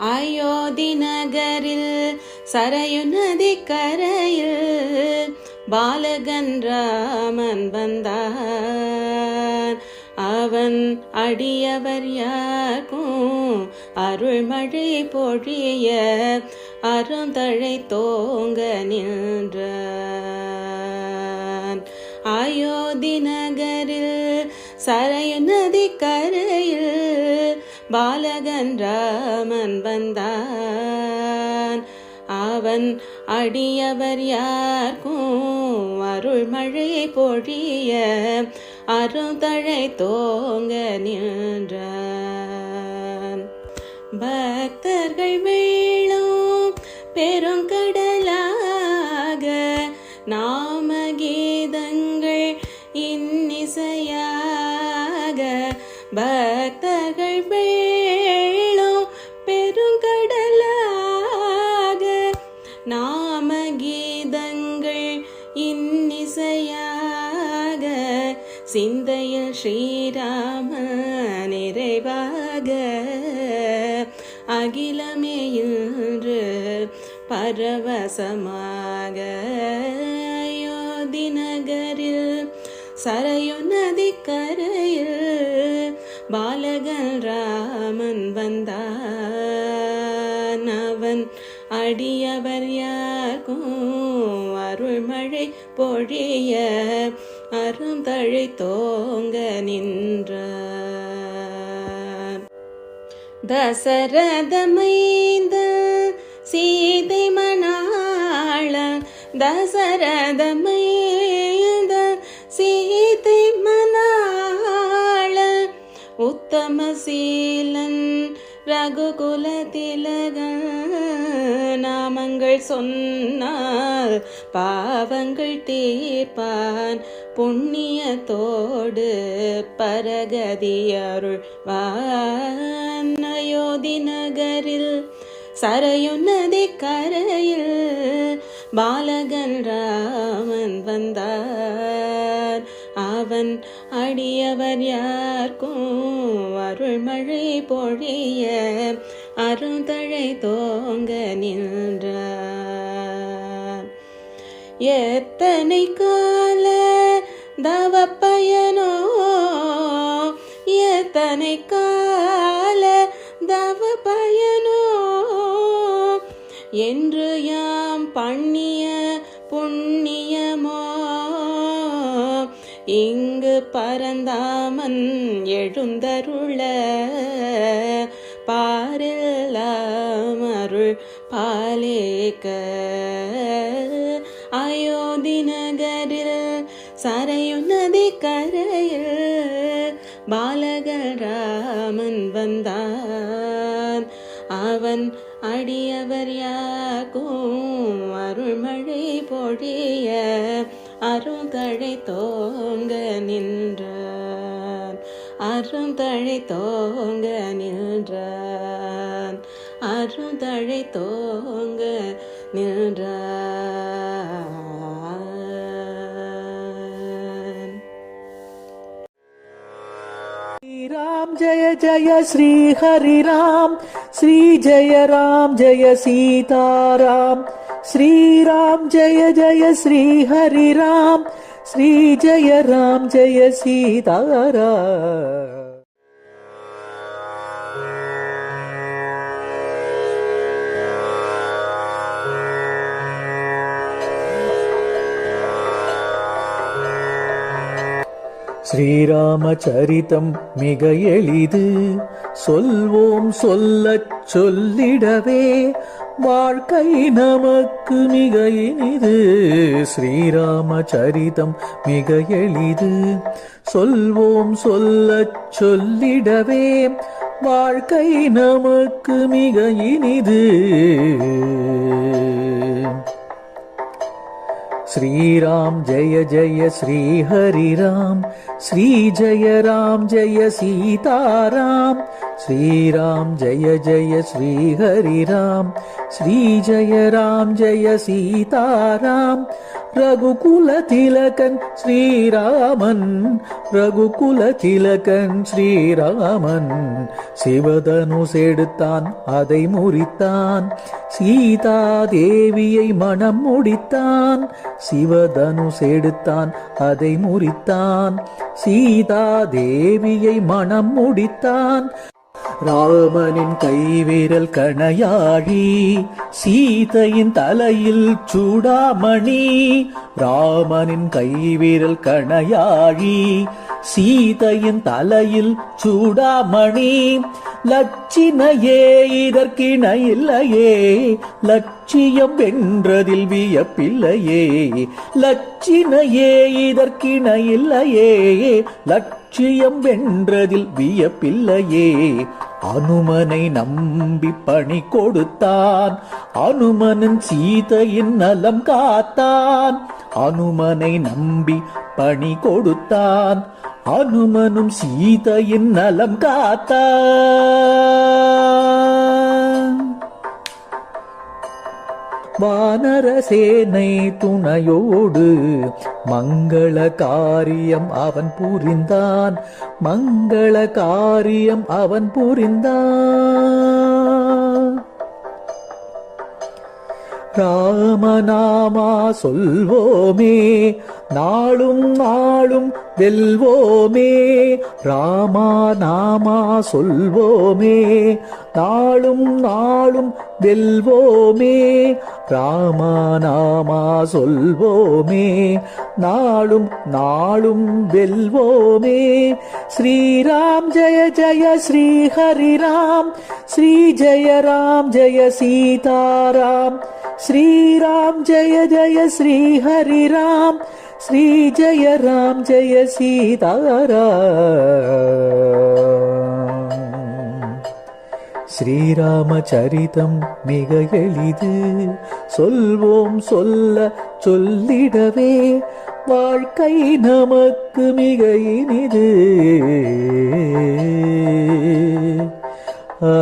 அயோத்தி நகரில் சரையு நதி கரையில் பாலகன் ராமன் வந்தான். அவன் அடியவர் யார்க்கும் அருள்மழை பொழிய அருந்தழை தோங்க நின்றான். அயோத்தி நகரில் சரையு நதி கரையில் பாலகன் ராமன் வந்தான். அவன் அடியவர் யார்க்கும் அருள்மழை பொழிய அருந்தழை தோங்க நின்றான். பக்தர்கள் வெள்ளம் பெருங்கடலாக நாம கீதங்கள் இன்னிசையாக. பக்தர்கள் வெள்ளம் பெருங்கடலாக நாம கீதங்கள் இன்னிசையாக. சிந்தையில் ஸ்ரீராம நிறைவாக அகிலமே இன்று பரவசமாக. அயோத்தி நகரில் சரையு நதி கரையில் பாலகன் ராமன் வந்தான். அவன் அடியவர் யார்க்கும் அருள்மழை பொழிய அருந்தழை தோங்க நின்றான். தசரத மைந்தன் சீதை மணாளன். தசரத மைந்தன் சீதை மணாளன். உத்தமசீலன் ரகுகுல திலகன். நாமங்கள் சொன்னால் பாவங்கள் தீர்ப்பான். புண்ணியத்தோடு பரகதி அருள்வான். அயோத்தி நகரில் சரையு நதி கரையில் பாலகன் ராமன் வந்தான். அவன் அடியவர் யார்க்கும் அருள்மழை பொழிய அருந்தழை தோங்க நின்றான். எத்தனை கால தவ பயனோ எத்தனை கால தவ பயனோ என்று யாம் பண்ணிய புண்ணியமோ. இங்கு பரந்தாமன் எழுந்தருள பாரெல்லாம் அருள் பாலேக்க. அயோத்தி நகரில் சரையு நதி கரையில் பாலகன் ராமன் வந்தான். அவன் அடியவர் யார்க்கும் அருள்மழை பொழிய அருந்தழை தோங்க நின்றான். அருந்தழை தோங்க நின்றான். அருந்தழை தோங்க நின்றான். ராம் ஜய ஜய ஸ்ரீ ஹரி ராம். ஸ்ரீ ஜய ராம் ஜய சீதாராம். ஸ்ரீராம் ஜய ஜய ஸ்ரீ ஹரி ராம். ஸ்ரீ ஜய ராம் ஜய சீதாராம். ஸ்ரீராமச்சரிதம் மிக எளிது. சொல்வோம் சொல்லச் சொல்லிடவே வாழ்க்கை நமக்கு மிக இனிது. ஸ்ரீராமச்சரிதம் மிக எளிது. சொல்வோம் சொல்லச் சொல்லிடவே வாழ்க்கை நமக்கு மிக இனிது. श्रीराम जय जय श्री हरि राम. श्री जय राम जय सीताराम. श्रीराम जय जय श्री हरि राम श्री जय राम जय सीताराम रघुकुल तिलकन श्रीरामन रघुकुल तिलकन श्रीरामन சிவதனுஷ் எடுத்தான் அதை முறித்தான் சீதா தேவியை மணம் முடித்தான் சிவதனுஷ் எடுத்தான் அதை முறித்தான் சீதா தேவியை மணம் முடித்தான் ராமனின் கைவிரல் கணையாழி சீதையின் தலையில் சூடாமணி ராமனின் கைவிரல் கணையாழி சீதையின் தலையில் சூடாமணி லட்சினையே இதற்கிணையில்லையே லட்சியம் வென்றதில் வியப்பில்லையே லட்சினையே இதற்கிணையில்லையே லட்சியம் வென்றதில் வியப்பில்லையே அனுமனை நம்பி பணி கொடுத்தான் அனுமனின் சீதையின் நலம் காத்தான் அனுமனை நம்பி பணி கொடுத்தான் அனுமனும் சீதையின் நலம் காத்தான் வானரசேனை துணையோடு மங்கள காரியம் அவன் புரிந்தான் மங்கள காரியம் அவன் புரிந்தான் ராமநாமா சொல்வோமே நாளும் நாளும் வெல்வோமே ராமநாமா சொல்வோமே நாளும் நாளும் வெல்வோமே ராமநாமா சொல்வோமே நாளும் நாளும் வெல்வோமே ஸ்ரீராம் ஜெய ஜெய ஸ்ரீ ஹரி ராம் ஸ்ரீ ஜெய ராம் ஜெய சீதாராம் श्रीराम जय जय श्री हरि राम श्री जय राम जय सीताराम ஸ்ரீராமச்சரிதம் மிக எளிது சொல்வோம் சொல்ல சொல்லிடவே வாழ்க்கை நமக்கு மிக இனிது ஆ